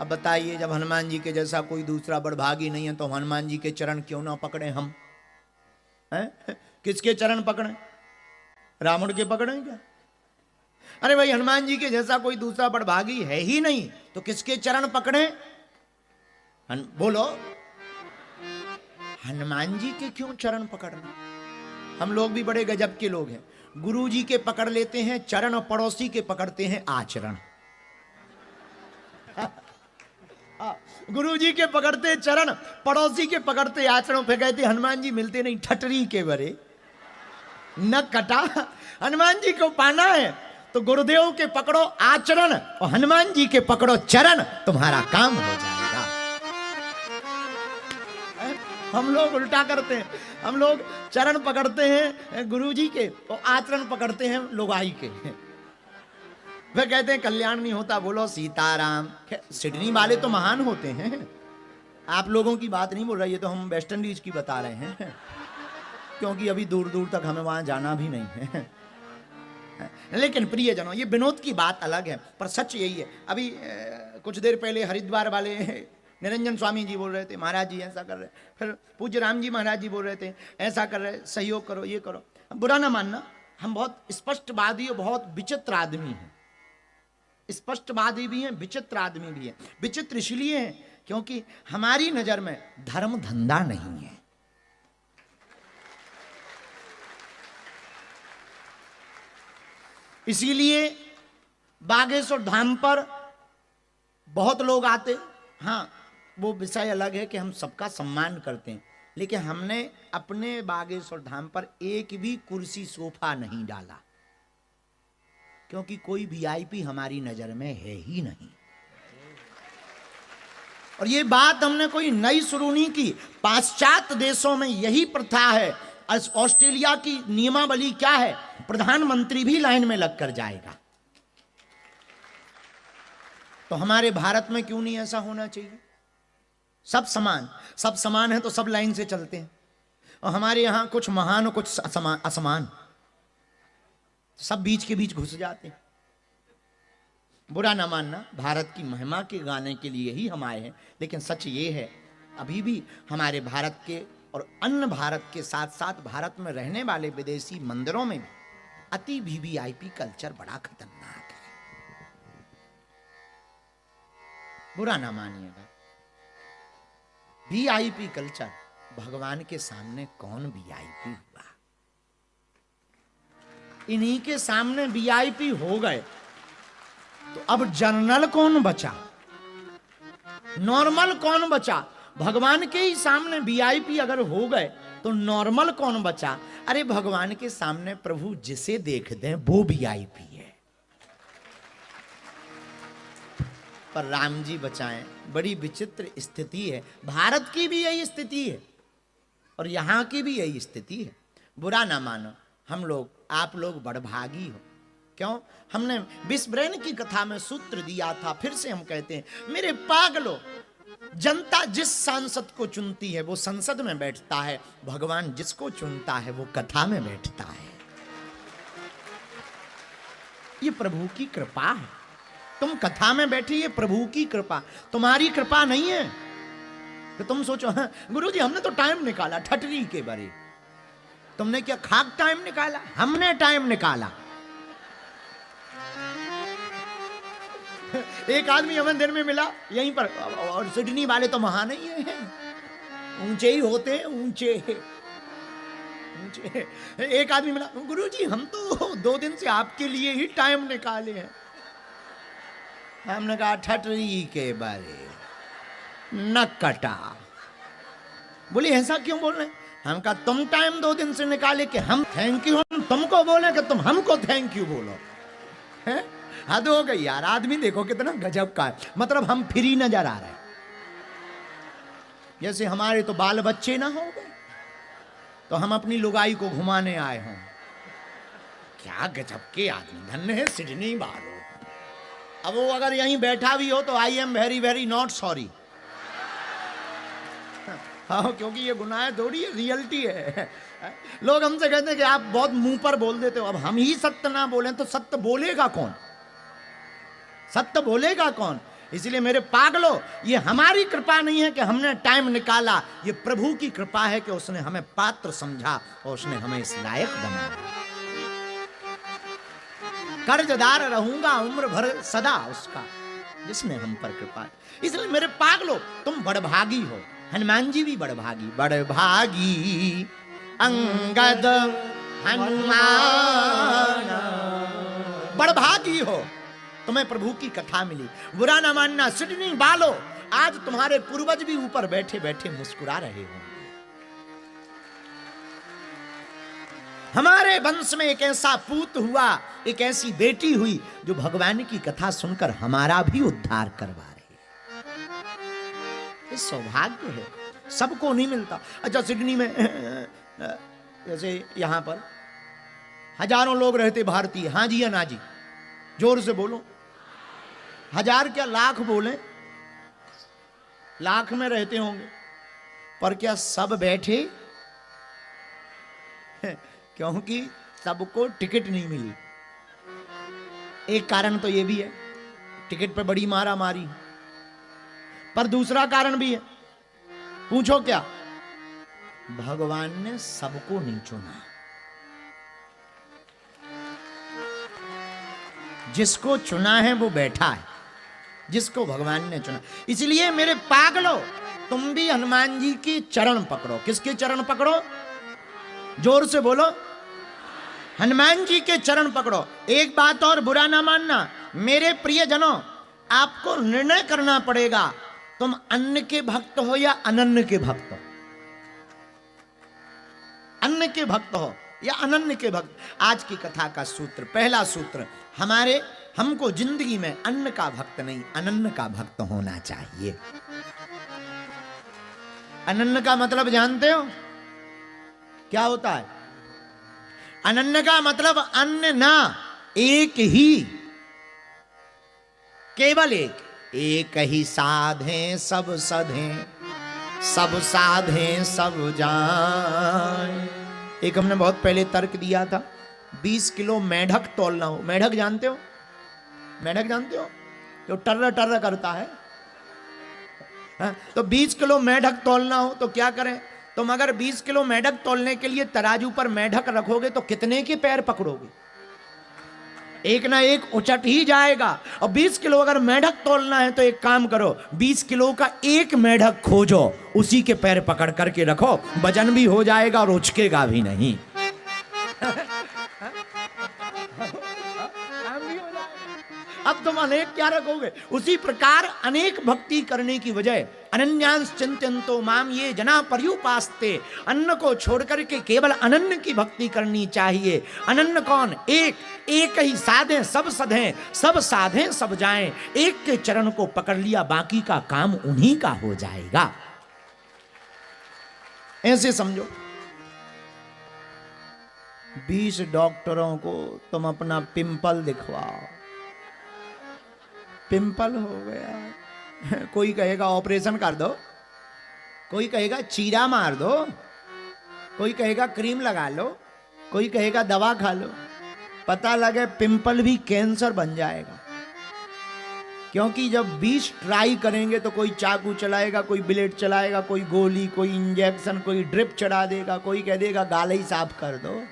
अब बताइए, जब हनुमान जी के जैसा कोई दूसरा बड़भागी नहीं है तो हनुमान जी के चरण क्यों ना पकड़े हम? हैं? किसके चरण पकड़े? रावण के पकड़े क्या? अरे भाई, हनुमान जी के जैसा कोई दूसरा बड़भागी है ही नहीं तो किसके चरण पकड़े? बोलो, हनुमान जी के क्यों चरण पकड़ना? हम लोग भी बड़े गजब के लोग हैं। गुरु जी के पकड़ लेते हैं चरण और पड़ोसी के पकड़ते हैं आचरण। गुरु जी के पकड़ते चरण, पड़ोसी के पकड़ते आचरण। फिर कहते हनुमान जी मिलते नहीं ठटरी के बरे न कटा। हनुमान जी को पाना है तो गुरुदेव के पकड़ो आचरण और हनुमान जी के पकड़ो चरण, तुम्हारा काम हो जाएगा। हम लोग उल्टा करते हैं, हम लोग चरण पकड़ते हैं गुरु जी के और आचरण पकड़ते हैं लोगाई के। वे कहते हैं कल्याण नहीं होता, बोलो सीताराम। सिडनी वाले तो महान होते हैं, आप लोगों की बात नहीं बोल रहा, ये तो हम वेस्ट इंडीज की बता रहे हैं, क्योंकि अभी दूर दूर तक हमें वहां जाना भी नहीं है। लेकिन प्रियजनों, ये विनोद की बात अलग है, पर सच यही है। अभी कुछ देर पहले हरिद्वार वाले निरंजन स्वामी जी बोल रहे थे, महाराज जी ऐसा कर रहे, फिर पूज्य राम जी महाराज जी बोल रहे थे ऐसा कर रहे, सहयोग करो, ये करो। बुरा ना मानना, हम बहुत स्पष्टवादी और बहुत विचित्र आदमी हैं। स्पष्टवादी भी हैं, विचित्र आदमी भी हैं। विचित्र इसलिए हैं क्योंकि हमारी नजर में धर्म धंधा नहीं है। इसीलिए बागेश्वर धाम पर बहुत लोग आते। हाँ, वो विषय अलग है कि हम सबका सम्मान करते हैं, लेकिन हमने अपने बागेश्वर धाम पर एक भी कुर्सी सोफा नहीं डाला, क्योंकि कोई वीआईपी हमारी नजर में है ही नहीं। और ये बात हमने कोई नई शुरू नहीं की, पाश्चात्य देशों में यही प्रथा है। ऑस्ट्रेलिया की नियमावली क्या है? प्रधानमंत्री भी लाइन में लगकर जाएगा। तो हमारे भारत में क्यों नहीं ऐसा होना चाहिए? सब समान, सब समान है तो सब लाइन से चलते हैं। और हमारे यहां कुछ महान और कुछ असमान, सब बीच के बीच घुस जाते हैं। बुरा ना मानना, भारत की महिमा के गाने के लिए ही हम आए हैं, लेकिन सच ये है अभी भी हमारे भारत के और अन्य भारत के साथ साथ भारत में रहने वाले विदेशी मंदिरों में भी अति वीवीआईपी कल्चर बड़ा खतरनाक है। बुरा ना मानिएगा, वीआईपी कल्चर, भगवान के सामने कौन वीआईपी हुआ? इन्हीं के सामने वीआईपी हो गए तो अब जनरल कौन बचा? नॉर्मल कौन बचा? भगवान के ही सामने वीआईपी अगर हो गए तो नॉर्मल कौन बचा? अरे भगवान के सामने प्रभु जिसे देख दें वो वीआईपी है। पर राम जी बचाएं, बड़ी विचित्र स्थिति है। भारत की भी यही स्थिति है और यहां की भी यही स्थिति है। बुरा ना मानो, हम लोग, आप लोग बड़भागी हो। क्यों? हमने विस्ब्रेन की कथा में सूत्र दिया था, फिर से हम कहते हैं, मेरे पागलों, जनता जिस सांसद को चुनती है वो संसद में बैठता है, भगवान जिसको चुनता है वो कथा में बैठता है। ये प्रभु की कृपा है। तुम कथा में बैठी, ये प्रभु की कृपा, तुम्हारी कृपा नहीं है। तो तुम सोचो, हाँ गुरु जी हमने तो टाइम निकाला ठटरी के बारे, तुमने क्या खाक टाइम निकाला? हमने टाइम निकाला। एक आदमी हमें दिन में मिला यहीं पर, और सिडनी वाले तो महान ही हैं, ऊंचे ही होते हैं, ऊंचे ऊंचे। एक आदमी मिला, गुरुजी हम तो 2 दिन से आपके लिए ही टाइम निकाले हैं। हमने कहा ठटरी के बारे न कटा। बोले ऐसा क्यों बोल रहे हैं? हम कहा तुम टाइम 2 दिन से निकाले कि हम थैंक यू हम तुमको बोले कि तुम हमको थैंक यू बोलो? हैं? हद हो गई यार। आदमी देखो कितना गजब का है, मतलब हम फ्री नजर आ रहे हैं, जैसे हमारे तो बाल बच्चे ना हो गए तो हम अपनी लुगाई को घुमाने आए हों। क्या गजब के आदमी, धन्य है सिडनी वालों। अब वो अगर यहीं बैठा भी हो तो I am very very not sorry. हाँ, क्योंकि ये गुनाह थोड़ी है, रियलिटी है। लोग हमसे कहते हैं कि आप बहुत मुंह पर बोल देते हो। अब हम ही सत्य ना बोलें तो सत्य बोलेगा कौन? सत्य बोलेगा कौन? इसलिए मेरे पागलों, ये हमारी कृपा नहीं है कि हमने टाइम निकाला, ये प्रभु की कृपा है कि उसने हमें पात्र समझा और उसने हमें इस लायक बनाया। कर्जदार रहूंगा उम्र भर सदा उसका, जिसने हम पर कृपा। इसलिए मेरे पागलों, तुम बड़भागी हो। हनुमान जी भी बड़भागी, बड़भागी अंगद हनुमान, बड़भागी हो, तुम्हें प्रभु की कथा मिली। बुरा ना मानना सिडनी बालो, आज तुम्हारे पूर्वज भी ऊपर बैठे बैठे मुस्कुरा रहे होंगे। हमारे वंश में एक ऐसा पूत हुआ, एक ऐसी बेटी हुई जो भगवान की कथा सुनकर हमारा भी उद्धार करवा रही है। इस सौभाग्य है, सबको नहीं मिलता। अच्छा, सिडनी में जैसे यहां पर हजारों लोग रहते भारतीय, हाँ जी या ना जी, जोर से बोलो। हजार क्या लाख बोले, लाख में रहते होंगे, पर क्या सब बैठे? क्योंकि सबको टिकट नहीं मिली। एक कारण तो ये भी है, टिकट पे बड़ी मारा मारी, पर दूसरा कारण भी है। पूछो क्या? भगवान ने सबको नहीं चुना। जिसको चुना है वो बैठा है, जिसको भगवान ने चुना। इसलिए मेरे पागलों, तुम भी हनुमान जी की चरण पकड़ो। किसके चरण पकड़ो? जोर से बोलो, हनुमान जी के चरण पकड़ो। एक बात और, बुरा ना मानना मेरे प्रियजनों, आपको निर्णय करना पड़ेगा, तुम अन्न के भक्त हो या अनन्न के भक्त हो। अन्न के भक्त हो या अनन्न के भक्त। आज की कथा का सूत्र, पहला सूत्र, हमको जिंदगी में अन्न का भक्त नहीं, अनन्न का भक्त होना चाहिए। अनन्न का मतलब जानते हो क्या होता है? अनन्न का मतलब अन्न ना, एक ही, केवल एक ही साधे सब सधे, सब साधे सब जान। एक हमने बहुत पहले तर्क दिया था, 20 किलो मेढक तोलना हो। मेढक जानते हो? मेढक जानते हो जो टर्र टर्र करता है, तो 20 किलो मेढक तोलना हो तो क्या करें? तुम अगर 20 किलो मेढक तोलने के लिए तराजू पर मेढक रखोगे तो कितने के पैर पकड़ोगे? एक ना एक उचट ही जाएगा। और 20 किलो अगर मेढक तोलना है तो एक काम करो, 20 किलो का एक मेढक खोजो, उसी के पैर पकड़ करके रखो, वजन भी हो जाएगा और उचकेगा भी नहीं। अब तुम अनेक क्या रखोगे? उसी प्रकार अनेक भक्ति करने की बजाय अनन्यांश चिंतयन्तो माम ये जना पर्युपास्ते, अन्न को छोड़ करके केवल अनन्न की भक्ति करनी चाहिए। अनन्न कौन? एक ही साधे सब सधे, सब साधे सब जाएं। एक के चरण को पकड़ लिया, बाकी का काम उन्हीं का हो जाएगा। ऐसे समझो। 20 डॉक्टरों को तुम अपना पिंपल दिखवाओ, पिंपल हो गया, कोई कहेगा ऑपरेशन कर दो, कोई कहेगा चीरा मार दो, कोई कहेगा क्रीम लगा लो, कोई कहेगा दवा खा लो। पता लगे पिंपल भी कैंसर बन जाएगा। क्योंकि जब 20 ट्राई करेंगे तो कोई चाकू चलाएगा, कोई ब्लेड चलाएगा, कोई गोली, कोई इंजेक्शन, कोई ड्रिप चढ़ा देगा, कोई कह देगा गाल ही साफ कर दो।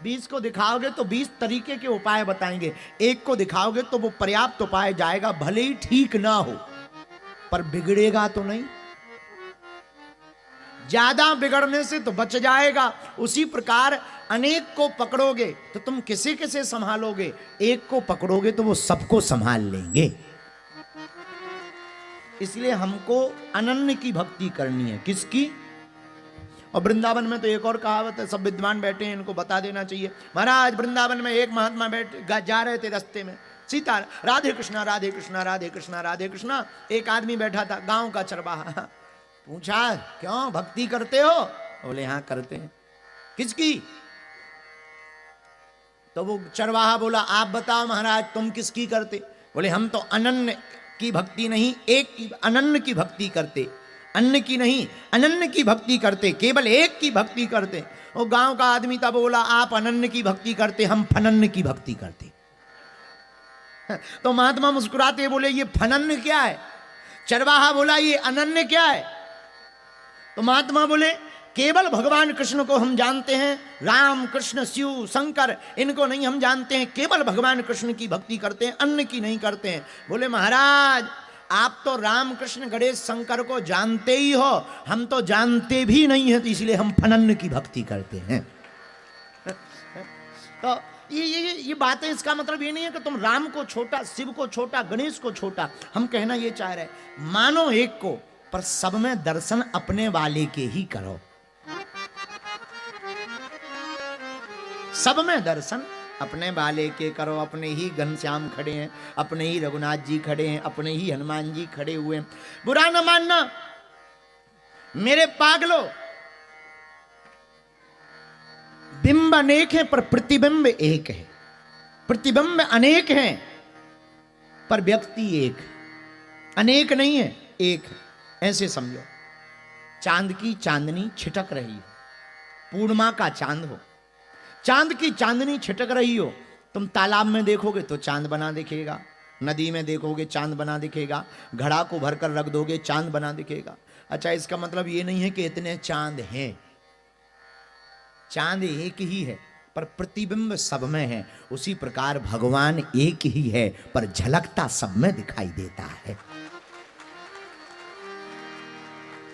20 को दिखाओगे तो 20 तरीके के उपाय बताएंगे, एक को दिखाओगे तो वो पर्याप्त उपाय जाएगा, भले ही ठीक ना हो पर बिगड़ेगा तो नहीं। ज्यादा बिगड़ने से तो बच जाएगा। उसी प्रकार अनेक को पकड़ोगे तो तुम किसे किसे संभालोगे? एक को पकड़ोगे तो वो सबको संभाल लेंगे। इसलिए हमको अनन्य की भक्ति करनी है। किसकी? और वृंदावन में तो एक और कहावत है, सब विद्वान बैठे हैं, इनको बता देना चाहिए। महाराज, वृंदावन में एक महात्मा जा रहे थे, रास्ते में सीता राधे कृष्णा राधे कृष्णा राधे कृष्णा राधे कृष्णा। एक आदमी बैठा था, गांव का चरवाहा। पूछा, क्यों भक्ति करते हो? बोले हाँ करते हैं। किसकी? तो वो चरवाहा बोला, आप बताओ महाराज तुम किसकी करते? बोले हम तो अनन्य की भक्ति नहीं, एक की, अनन्य की भक्ति करते। अन्न की नहीं, अनन्य की भक्ति करते, केवल एक की भक्ति करते। वो गांव का आदमी था, बोला आप अनन्य की भक्ति करते, हम फनन्य की भक्ति करते। तो महात्मा मुस्कुराते बोले ये फनन्य क्या है? चरवाहा बोला ये अनन्य क्या है? तो महात्मा बोले केवल भगवान कृष्ण को हम जानते हैं, राम कृष्ण शिव शंकर इनको नहीं हम जानते हैं, केवल भगवान कृष्ण की भक्ति करते हैं, अन्य की नहीं करते हैं। बोले महाराज आप तो राम कृष्ण गणेश शंकर को जानते ही हो, हम तो जानते भी नहीं हैं, तो इसलिए हम फनन्य की भक्ति करते हैं। तो ये बातें, इसका मतलब ये नहीं है कि तुम राम को छोटा, शिव को छोटा, गणेश को छोटा, हम कहना ये चाह रहे मानो एक को, पर सब में दर्शन अपने वाले के ही करो। सब में दर्शन अपने वाले के करो। अपने ही घनश्याम खड़े हैं, अपने ही रघुनाथ जी खड़े हैं, अपने ही हनुमान जी खड़े हुए हैं। बुरा न मानना मेरे पागलो, बिंब अनेक है पर प्रतिबिंब एक है। प्रतिबिंब अनेक हैं पर व्यक्ति एक, अनेक नहीं है, एक है। ऐसे समझो, चांद की चांदनी छिटक रही हो, पूर्णिमा का चांद हो, चांद की चांदनी छिटक रही हो, तुम तालाब में देखोगे तो चांद बना दिखेगा, नदी में देखोगे चांद बना दिखेगा, घड़ा को भरकर रख दोगे चांद बना दिखेगा। अच्छा, इसका मतलब ये नहीं है कि इतने चांद हैं, चांद एक ही है पर प्रतिबिंब सब में है। उसी प्रकार भगवान एक ही है पर झलकता सब में दिखाई देता है।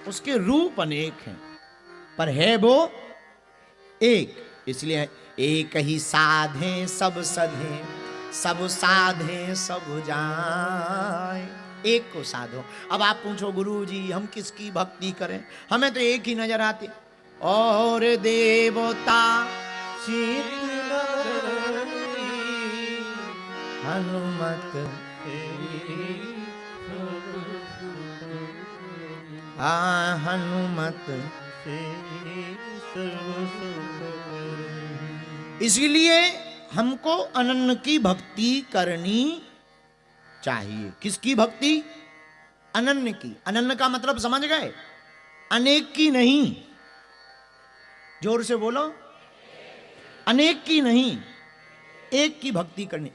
उसके रूप अनेक हैं पर है वो एक। इसलिए एक ही साधे सब सधे, सब साधे सब जाए। एक को साधो। अब आप पूछो गुरु जी हम किसकी भक्ति करें, हमें तो एक ही नजर आती, और देवता हनुमत हनुमत। इसलिए हमको अनन्य की भक्ति करनी चाहिए। किसकी भक्ति? अनन्य की। अनन्य का मतलब समझ गए? अनेक की नहीं, जोर से बोलो, अनेक की नहीं, एक की भक्ति करनी।